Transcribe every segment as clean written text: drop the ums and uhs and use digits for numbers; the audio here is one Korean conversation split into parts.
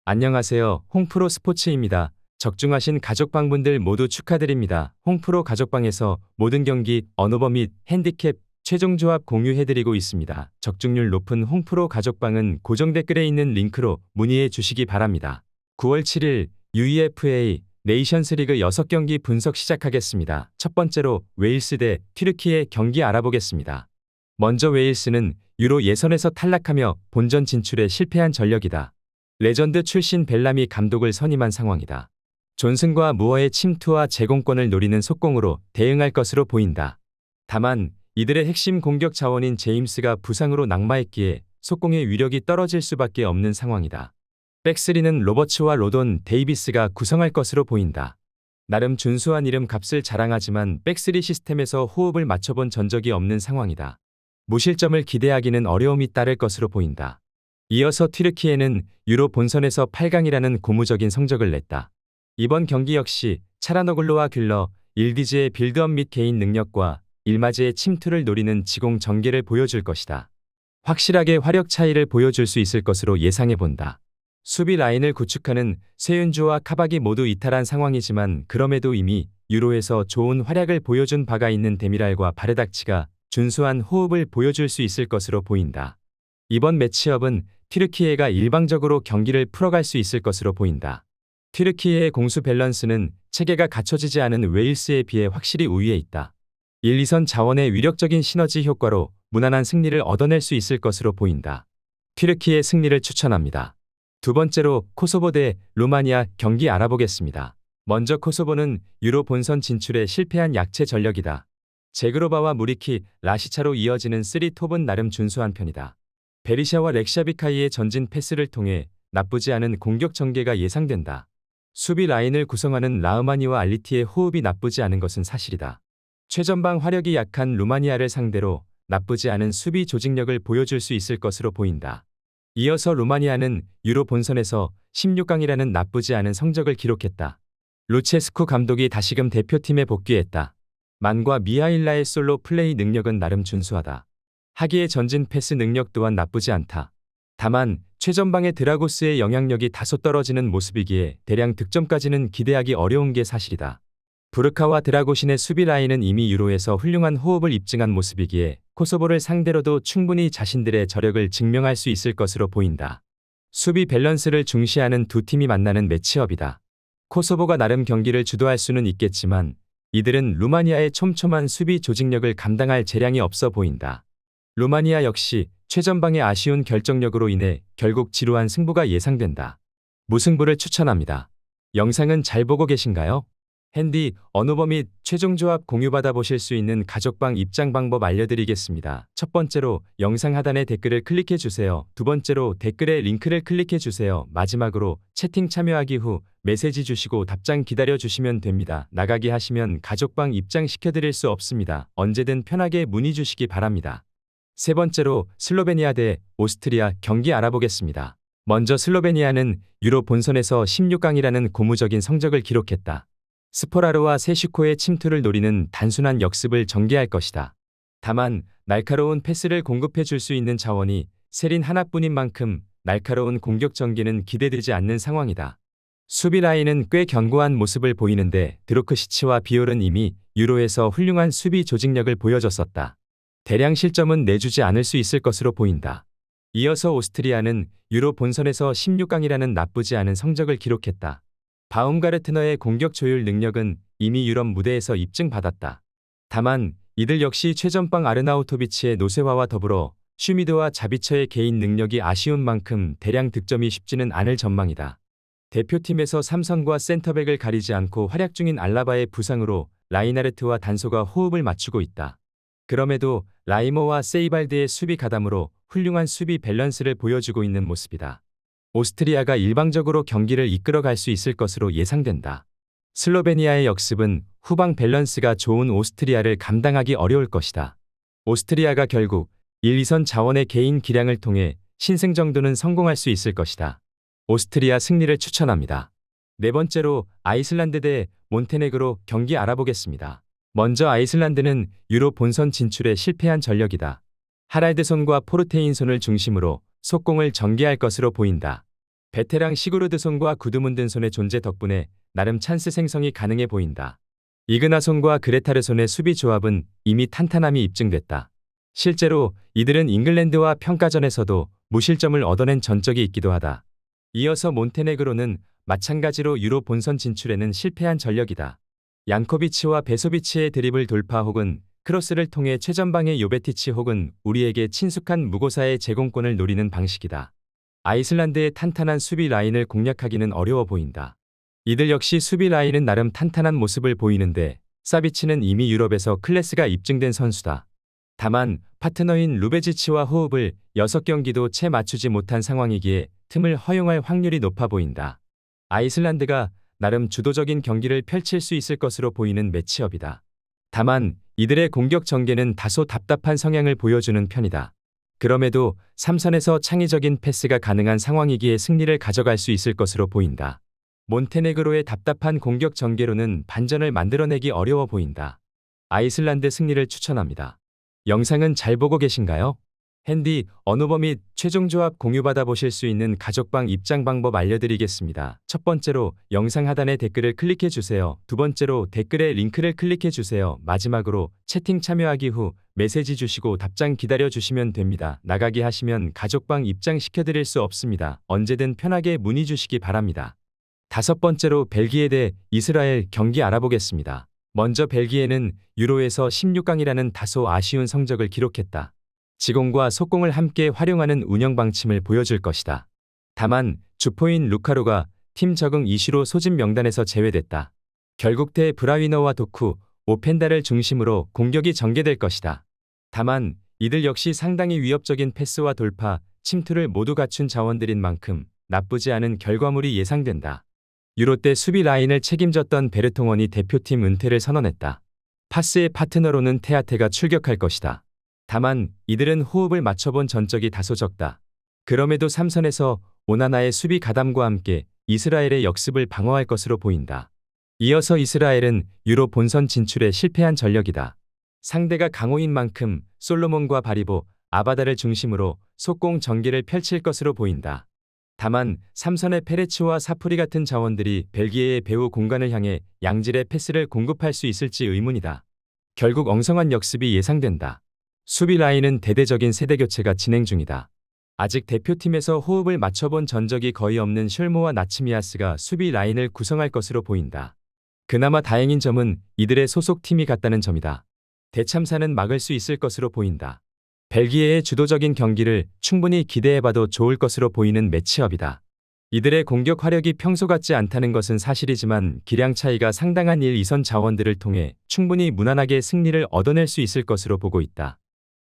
안녕하세요. 홍프로 스포츠입니다. 적중하신 가족방분들 모두 축하드립니다. 홍프로 가족방에서 모든 경기, 언오버 및 핸디캡, 최종 조합 공유해드리고 있습니다. 적중률 높은 홍프로 가족방은 고정 댓글에 있는 링크로 문의해 주시기 바랍니다. 9월 7일 UEFA 네이션스리그 6경기 분석 시작하겠습니다. 첫 번째로 웨일스 대 튀르키예 경기 알아보겠습니다. 먼저 웨일스는 유로 예선에서 탈락하며 본전 진출에 실패한 전력이다. 레전드 출신 벨라미 감독을 선임한 상황이다. 존슨과 무어의 침투와 제공권을 노리는 속공으로 대응할 것으로 보인다. 다만 이들의 핵심 공격 자원인 제임스가 부상으로 낙마했기에 속공의 위력이 떨어질 수밖에 없는 상황이다. 백스리는 로버츠와 로돈, 데이비스가 구성할 것으로 보인다. 나름 준수한 이름 값을 자랑하지만 백스리 시스템에서 호흡을 맞춰본 전적이 없는 상황이다. 무실점을 기대하기는 어려움이 따를 것으로 보인다. 이어서 튀르키예는 유로 본선에서 8강이라는 고무적인 성적을 냈다. 이번 경기 역시 차라노글루와 귤러, 일디즈의 빌드업 및 개인 능력과 일마즈의 침투를 노리는 지공 전개를 보여줄 것이다. 확실하게 화력 차이를 보여줄 수 있을 것으로 예상해본다. 수비 라인을 구축하는 세윤주와 카박이 모두 이탈한 상황이지만 그럼에도 이미 유로에서 좋은 활약을 보여준 바가 있는 데미랄과 바르닥치가 준수한 호흡을 보여줄 수 있을 것으로 보인다. 이번 매치업은 튀르키예가 일방적으로 경기를 풀어갈 수 있을 것으로 보인다. 튀르키예의 공수 밸런스는 체계가 갖춰지지 않은 웨일스에 비해 확실히 우위에 있다. 1, 2선 자원의 위력적인 시너지 효과로 무난한 승리를 얻어낼 수 있을 것으로 보인다. 튀르키예 승리를 추천합니다. 두 번째로 코소보 대 루마니아 경기 알아보겠습니다. 먼저 코소보는 유로 본선 진출에 실패한 약체 전력이다. 제그로바와 무리키, 라시차로 이어지는 3톱은 나름 준수한 편이다. 베리샤와 렉샤비카이의 전진 패스를 통해 나쁘지 않은 공격 전개가 예상된다. 수비 라인을 구성하는 라흐마니와 알리티의 호흡이 나쁘지 않은 것은 사실이다. 최전방 화력이 약한 루마니아를 상대로 나쁘지 않은 수비 조직력을 보여줄 수 있을 것으로 보인다. 이어서 루마니아는 유로 본선에서 16강이라는 나쁘지 않은 성적을 기록했다. 루체스쿠 감독이 다시금 대표팀에 복귀했다. 만과 미하일라의 솔로 플레이 능력은 나름 준수하다. 하기의 전진 패스 능력 또한 나쁘지 않다. 다만 최전방의 드라고스의 영향력이 다소 떨어지는 모습이기에 대량 득점까지는 기대하기 어려운 게 사실이다. 부르카와 드라고신의 수비 라인은 이미 유로에서 훌륭한 호흡을 입증한 모습이기에 코소보를 상대로도 충분히 자신들의 저력을 증명할 수 있을 것으로 보인다. 수비 밸런스를 중시하는 두 팀이 만나는 매치업이다. 코소보가 나름 경기를 주도할 수는 있겠지만 이들은 루마니아의 촘촘한 수비 조직력을 감당할 재량이 없어 보인다. 루마니아 역시 최전방의 아쉬운 결정력으로 인해 결국 지루한 승부가 예상된다. 무승부를 추천합니다. 영상은 잘 보고 계신가요? 핸디, 언오버 및 최종 조합 공유받아 보실 수 있는 가족방 입장 방법 알려드리겠습니다. 첫 번째로 영상 하단에 댓글을 클릭해 주세요. 두 번째로 댓글에 링크를 클릭해 주세요. 마지막으로 채팅 참여하기 후 메시지 주시고 답장 기다려 주시면 됩니다. 나가기 하시면 가족방 입장 시켜드릴 수 없습니다. 언제든 편하게 문의 주시기 바랍니다. 세 번째로 슬로베니아 대 오스트리아 경기 알아보겠습니다. 먼저 슬로베니아는 유로 본선에서 16강이라는 고무적인 성적을 기록했다. 스포라르와 세슈코의 침투를 노리는 단순한 역습을 전개할 것이다. 다만 날카로운 패스를 공급해 줄 수 있는 자원이 세린 하나뿐인 만큼 날카로운 공격 전개는 기대되지 않는 상황이다. 수비 라인은 꽤 견고한 모습을 보이는데 드로크시치와 비올은 이미 유로에서 훌륭한 수비 조직력을 보여줬었다. 대량 실점은 내주지 않을 수 있을 것으로 보인다. 이어서 오스트리아는 유로 본선에서 16강이라는 나쁘지 않은 성적을 기록했다. 바움가르트너의 공격 조율 능력은 이미 유럽 무대에서 입증받았다. 다만 이들 역시 최전방 아르나우토비치의 노세화와 더불어 슈미드와 자비처의 개인 능력이 아쉬운 만큼 대량 득점이 쉽지는 않을 전망이다. 대표팀에서 삼선과 센터백을 가리지 않고 활약 중인 알라바의 부상으로 라이나르트와 단소가 호흡을 맞추고 있다. 그럼에도 라이모와 세이발드의 수비 가담으로 훌륭한 수비 밸런스를 보여주고 있는 모습이다. 오스트리아가 일방적으로 경기를 이끌어갈 수 있을 것으로 예상된다. 슬로베니아의 역습은 후방 밸런스가 좋은 오스트리아를 감당하기 어려울 것이다. 오스트리아가 결국 1, 2선 자원의 개인 기량을 통해 신승 정도는 성공할 수 있을 것이다. 오스트리아 승리를 추천합니다. 네 번째로 아이슬란드 대 몬테네그로 경기 알아보겠습니다. 먼저 아이슬란드는 유로 본선 진출에 실패한 전력이다. 하랄드손과 포르테인손을 중심으로 속공을 전개할 것으로 보인다. 베테랑 시구르드손과 구드문든손의 존재 덕분에 나름 찬스 생성이 가능해 보인다. 이그나손과 그레타르손의 수비 조합은 이미 탄탄함이 입증됐다. 실제로 이들은 잉글랜드와 평가전에서도 무실점을 얻어낸 전적이 있기도 하다. 이어서 몬테네그로는 마찬가지로 유로 본선 진출에는 실패한 전력이다. 양코비치와 베소비치의 드리블 돌파 혹은 크로스를 통해 최전방의 요베티치 혹은 우리에게 친숙한 무고사의 제공권을 노리는 방식이다. 아이슬란드의 탄탄한 수비 라인을 공략하기는 어려워 보인다. 이들 역시 수비 라인은 나름 탄탄한 모습을 보이는데 사비치는 이미 유럽에서 클래스가 입증된 선수다. 다만 파트너인 루베지치와 호흡을 6경기도 채 맞추지 못한 상황이기에 틈을 허용할 확률이 높아 보인다. 아이슬란드가 나름 주도적인 경기를 펼칠 수 있을 것으로 보이는 매치업이다. 다만 이들의 공격 전개는 다소 답답한 성향을 보여주는 편이다. 그럼에도 3선에서 창의적인 패스가 가능한 상황이기에 승리를 가져갈 수 있을 것으로 보인다. 몬테네그로의 답답한 공격 전개로는 반전을 만들어내기 어려워 보인다. 아이슬란드 승리를 추천합니다. 영상은 잘 보고 계신가요? 핸디, 언어버 및 최종 조합 공유받아 보실 수 있는 가족방 입장 방법 알려드리겠습니다. 첫 번째로 영상 하단에 댓글을 클릭해 주세요. 두 번째로 댓글에 링크를 클릭해 주세요. 마지막으로 채팅 참여하기 후 메시지 주시고 답장 기다려 주시면 됩니다. 나가기 하시면 가족방 입장 시켜드릴 수 없습니다. 언제든 편하게 문의 주시기 바랍니다. 다섯 번째로 벨기에 대 이스라엘 경기 알아보겠습니다. 먼저 벨기에는 유로에서 16강이라는 다소 아쉬운 성적을 기록했다. 지공과 속공을 함께 활용하는 운영 방침을 보여줄 것이다. 다만 주포인 루카루가 팀 적응 이슈로 소집 명단에서 제외됐다. 결국 대 브라위너와 도쿠, 오펜다를 중심으로 공격이 전개될 것이다. 다만 이들 역시 상당히 위협적인 패스와 돌파, 침투를 모두 갖춘 자원들인 만큼 나쁘지 않은 결과물이 예상된다. 유로 때 수비 라인을 책임졌던 베르통원이 대표팀 은퇴를 선언했다. 파스의 파트너로는 테아테가 출격할 것이다. 다만 이들은 호흡을 맞춰본 전적이 다소 적다. 그럼에도 3선에서 오나나의 수비 가담과 함께 이스라엘의 역습을 방어할 것으로 보인다. 이어서 이스라엘은 유로 본선 진출에 실패한 전력이다. 상대가 강호인 만큼 솔로몬과 바리보, 아바다를 중심으로 속공 전개를 펼칠 것으로 보인다. 다만 3선의 페레츠와 사프리 같은 자원들이 벨기에의 배후 공간을 향해 양질의 패스를 공급할 수 있을지 의문이다. 결국 엉성한 역습이 예상된다. 수비 라인은 대대적인 세대 교체가 진행 중이다. 아직 대표팀에서 호흡을 맞춰본 전적이 거의 없는 셜모와 나츠미아스가 수비 라인을 구성할 것으로 보인다. 그나마 다행인 점은 이들의 소속팀이 같다는 점이다. 대참사는 막을 수 있을 것으로 보인다. 벨기에의 주도적인 경기를 충분히 기대해봐도 좋을 것으로 보이는 매치업이다. 이들의 공격 화력이 평소 같지 않다는 것은 사실이지만 기량 차이가 상당한 1, 2선 자원들을 통해 충분히 무난하게 승리를 얻어낼 수 있을 것으로 보고 있다.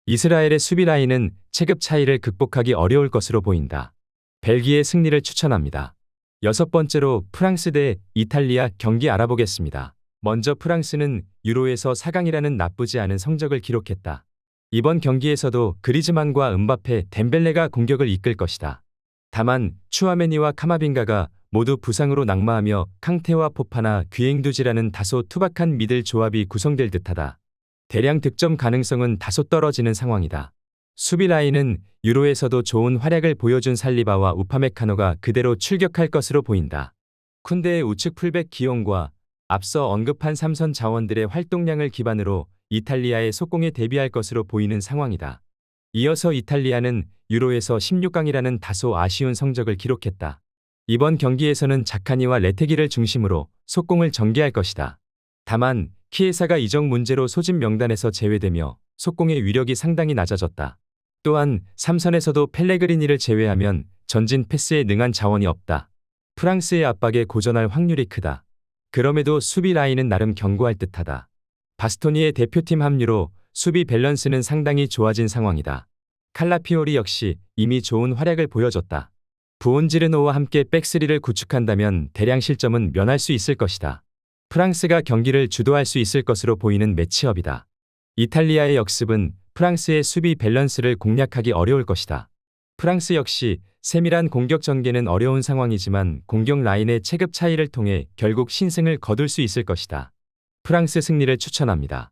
이스라엘의 수비 라인은 체급 차이를 극복하기 어려울 것으로 보인다. 벨기에 승리를 추천합니다. 여섯 번째로 프랑스 대 이탈리아 경기 알아보겠습니다. 먼저 프랑스는 유로에서 4강이라는 나쁘지 않은 성적을 기록했다. 이번 경기에서도 그리즈만과 음바페, 덴벨레가 공격을 이끌 것이다. 다만 추아메니와 카마빈가가 모두 부상으로 낙마하며 캉테와 포파나 귀행두지라는 다소 투박한 미들 조합이 구성될 듯하다. 대량 득점 가능성은 다소 떨어지는 상황이다. 수비 라인은 유로에서도 좋은 활약을 보여준 살리바와 우파메카노가 그대로 출격할 것으로 보인다. 쿤데의 우측 풀백 기용과 앞서 언급한 3선 자원들의 활동량을 기반으로 이탈리아의 속공에 대비할 것으로 보이는 상황이다. 이어서 이탈리아는 유로에서 16강이라는 다소 아쉬운 성적을 기록했다. 이번 경기에서는 자카니와 레테기를 중심으로 속공을 전개할 것이다. 다만 키에사가 이적 문제로 소집 명단에서 제외되며 속공의 위력이 상당히 낮아졌다. 또한 3선에서도 펠레그리니를 제외하면 전진 패스에 능한 자원이 없다. 프랑스의 압박에 고전할 확률이 크다. 그럼에도 수비 라인은 나름 견고할 듯하다. 바스토니의 대표팀 합류로 수비 밸런스는 상당히 좋아진 상황이다. 칼라피오리 역시 이미 좋은 활약을 보여줬다. 부온지르노와 함께 백스리를 구축한다면 대량 실점은 면할 수 있을 것이다. 프랑스가 경기를 주도할 수 있을 것으로 보이는 매치업이다. 이탈리아의 역습은 프랑스의 수비 밸런스를 공략하기 어려울 것이다. 프랑스 역시 세밀한 공격 전개는 어려운 상황이지만 공격 라인의 체급 차이를 통해 결국 신승을 거둘 수 있을 것이다. 프랑스 승리를 추천합니다.